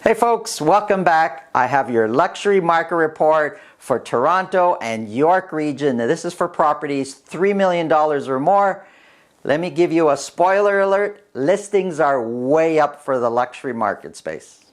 Hey folks, welcome back. I have your luxury market report for Toronto and York region. Now, this is for properties $3 million or more. Let me give you a spoiler alert. Listings are way up for the luxury market space.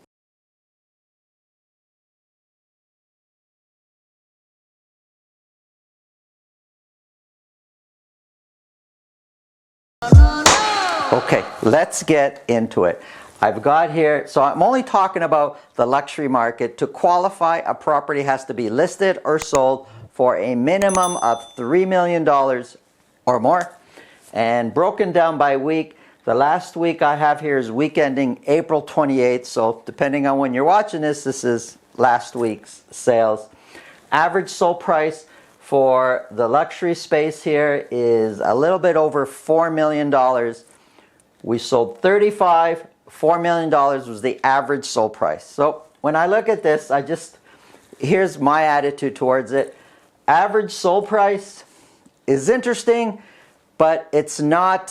Okay, let's get into it. I've got here, so I'm only talking about the luxury market. To qualify, a property has to be listed or sold for a minimum of $3 million or more. And broken down by week, the last week I have here is week ending April 28th. So depending on when you're watching this is last week's sales. Average sold price for the luxury space here is a little bit over $4 million. We sold 35. $4 million was the average sold price. So when I look at this, here's my attitude towards it. Average sold price is interesting, but it's not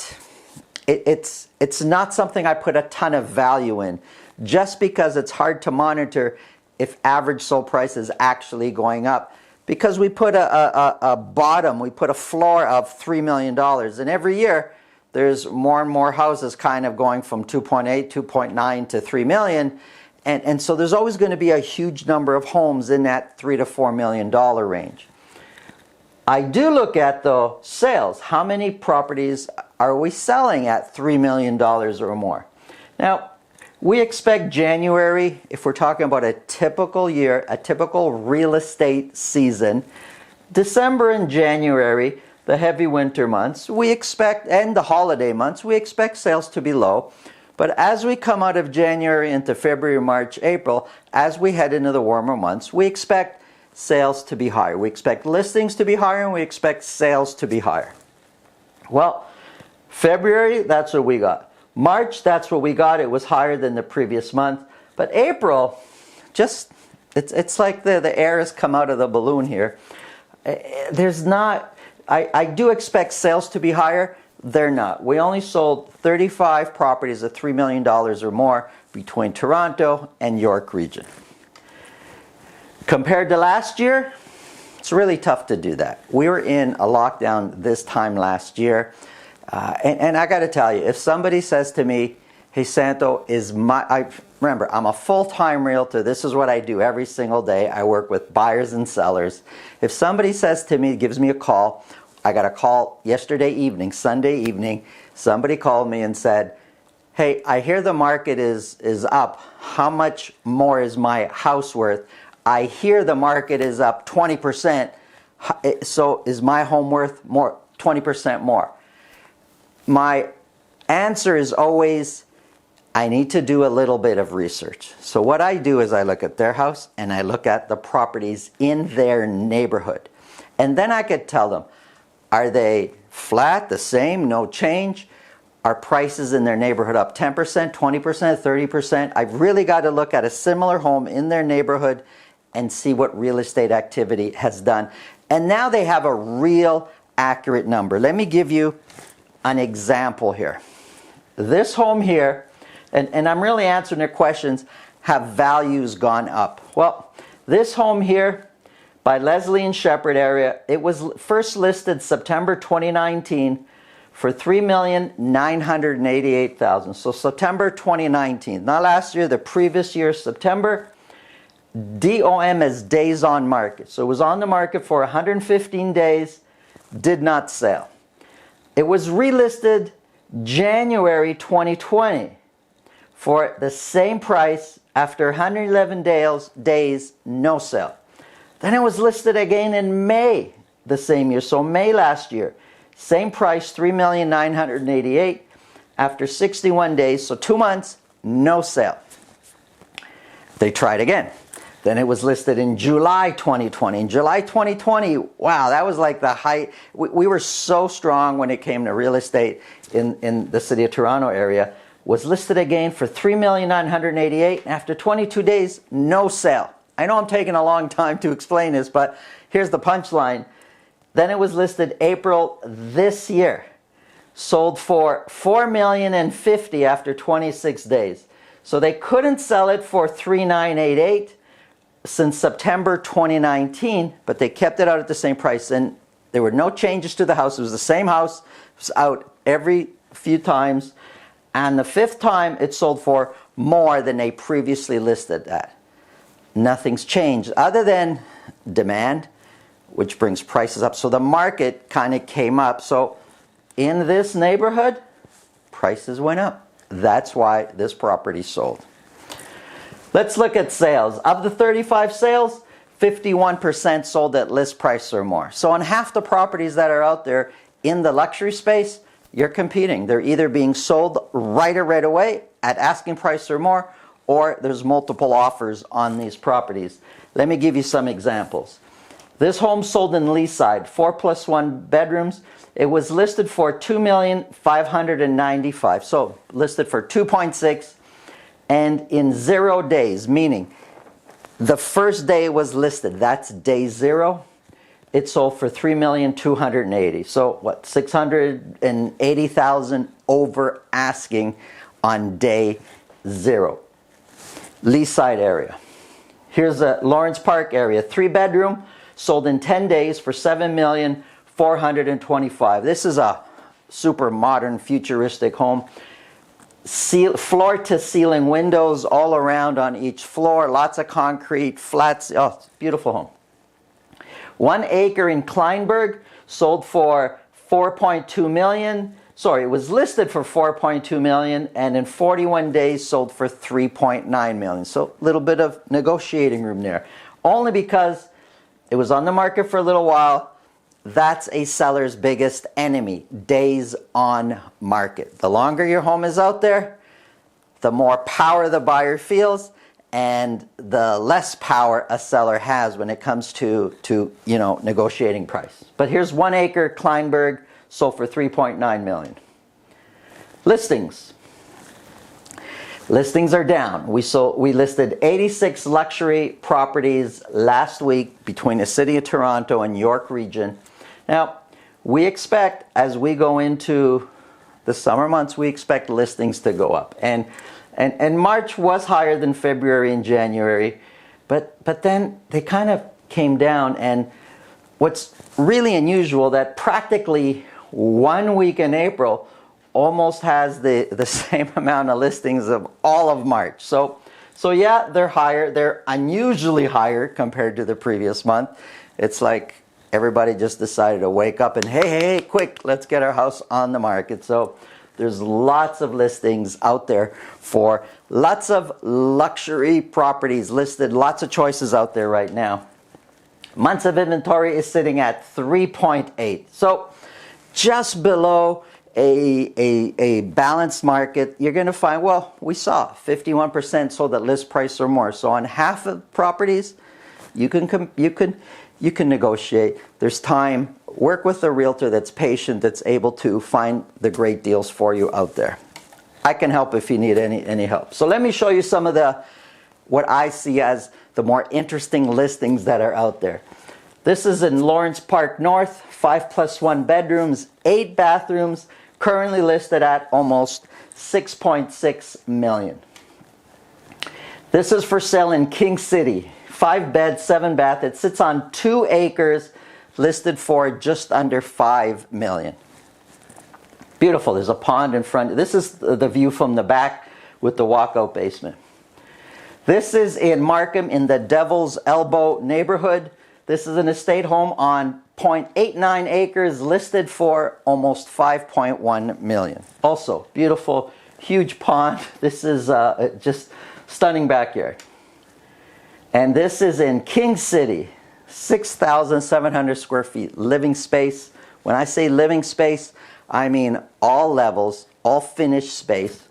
something I put a ton of value in, just because it's hard to monitor if average sold price is actually going up. Because we put a bottom, we put a floor of $3 million, and every year there's more and more houses kind of going from 2.8, 2.9 to 3 million. And so there's always going to be a huge number of homes in that $3 to $4 million range. I do look at the sales. How many properties are we selling at $3 million or more? Now, we expect January, if we're talking about a typical year, a typical real estate season, December and January, the heavy winter months, we expect, and the holiday months, we expect sales to be low. But as we come out of January into February, March, April, as we head into the warmer months, we expect sales to be higher. We expect listings to be higher, and we expect sales to be higher. Well, February, that's what we got. March, that's what we got. It was higher than the previous month. But April, it's like the air has come out of the balloon here. I do expect sales to be higher. They're not. We only sold 35 properties at $3 million or more between Toronto and York region. Compared to last year, it's really tough to do that. We were in a lockdown this time last year. And I got to tell you, if somebody says to me, hey, Santo, remember, I'm a full-time realtor. This is what I do every single day. I work with buyers and sellers. If somebody says to me, gives me a call, I got a call yesterday evening, Sunday evening, somebody called me and said, hey, I hear the market is up. How much more is my house worth? I hear the market is up 20%. So is my home worth 20% more? My answer is always, I need to do a little bit of research. So what I do is I look at their house and I look at the properties in their neighborhood. And then I could tell them, are they flat, the same, no change? Are prices in their neighborhood up 10%, 20%, 30%? I've really got to look at a similar home in their neighborhood and see what real estate activity has done. And now they have a real accurate number. Let me give you an example here. This home here, and I'm really answering their questions, have values gone up? Well, this home here by Leslie and Shepherd area, it was first listed September 2019 for $3,988,000. So September 2019, not last year, the previous year, September. DOM is days on market. So it was on the market for 115 days, did not sell. It was relisted January 2020 for the same price after 111 days, no sale. Then it was listed again in May the same year, so May last year. Same price, $3,988,000 after 61 days, so 2 months, no sale. They tried again. Then it was listed in July 2020. In July 2020, wow, that was like the height. We were so strong when it came to real estate in the city of Toronto area. Was listed again for $3,988,000. After 22 days, no sale. I know I'm taking a long time to explain this, but here's the punchline. Then it was listed April this year. Sold for $4,050,000 after 26 days. So they couldn't sell it for $3,988 since September 2019, but they kept it out at the same price, and there were no changes to the house. It was the same house. It was out every few times, and the fifth time it sold for more than they previously listed at. Nothing's changed other than demand, which brings prices up. So the market kind of came up. So in this neighborhood, prices went up. That's why this property sold. Let's look at sales. Of the 35 sales, 51% sold at list price or more. So on half the properties that are out there in the luxury space, you're competing. They're either being sold right away at asking price or more, or there's multiple offers on these properties. Let me give you some examples. This home sold in Leaside, 4+1 bedrooms. It was listed for $2,595,000. So listed for 2.6, and in 0 days, meaning the first day it was listed, that's day 0, it sold for $3,280,000. So what, $680,000 over asking on day 0. Leaside area. Here's a Lawrence Park area, 3-bedroom, sold in 10 days for $7,425,000. This is a super modern, futuristic home. Floor to ceiling windows all around on each floor, lots of concrete, flats. Oh, beautiful home. 1 acre in Kleinberg sold for $4.2 million. Sorry, it was listed for $4.2 million, and in 41 days sold for $3.9 million. So a little bit of negotiating room there. Only because it was on the market for a little while. That's a seller's biggest enemy, days on market. The longer your home is out there, the more power the buyer feels, and the less power a seller has when it comes to negotiating price. But here's 1 acre Kleinberg, sold for $3.9 million. Listings. Listings are down. We listed 86 luxury properties last week between the city of Toronto and York region. Now, we expect, as we go into the summer months, we expect listings to go up. And March was higher than February and January, but then they kind of came down. And what's really unusual, that practically 1 week in April almost has the same amount of listings of all of March. So yeah, they're higher. They're unusually higher compared to the previous month. It's like everybody just decided to wake up and hey, quick, let's get our house on the market. So there's lots of listings out there for lots of luxury properties listed, lots of choices out there right now. Months of inventory is sitting at 3.8. So just below a balanced market. You're going to find, well, we saw 51% sold at list price or more. So on half of properties, you can negotiate. There's time. Work with a realtor that's patient, that's able to find the great deals for you out there. I can help if you need any help. So let me show you some of what I see as the more interesting listings that are out there. This is in Lawrence Park North, 5+1 bedrooms, 8 bathrooms, currently listed at almost $6.6 million. This is for sale in King City, 5 bed, 7 bath. It sits on 2 acres, listed for just under $5 million. Beautiful. There's a pond in front. This is the view from the back with the walkout basement. This is in Markham in the Devil's Elbow neighborhood. This is an estate home on 0.89 acres, listed for almost $5.1 million. Also, beautiful, huge pond. This is just stunning backyard. And this is in King City, 6,700 square feet, living space. When I say living space, I mean all levels, all finished space.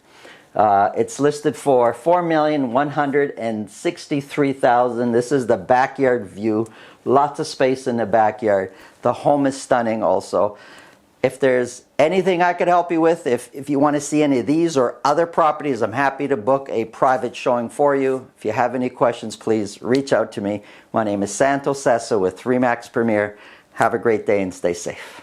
It's listed for $4,163,000. This is the backyard view. Lots of space in the backyard. The home is stunning also. If there's anything I could help you with, if you want to see any of these or other properties, I'm happy to book a private showing for you. If you have any questions, please reach out to me. My name is Santo Sessa with RE/MAX Premier. Have a great day and stay safe.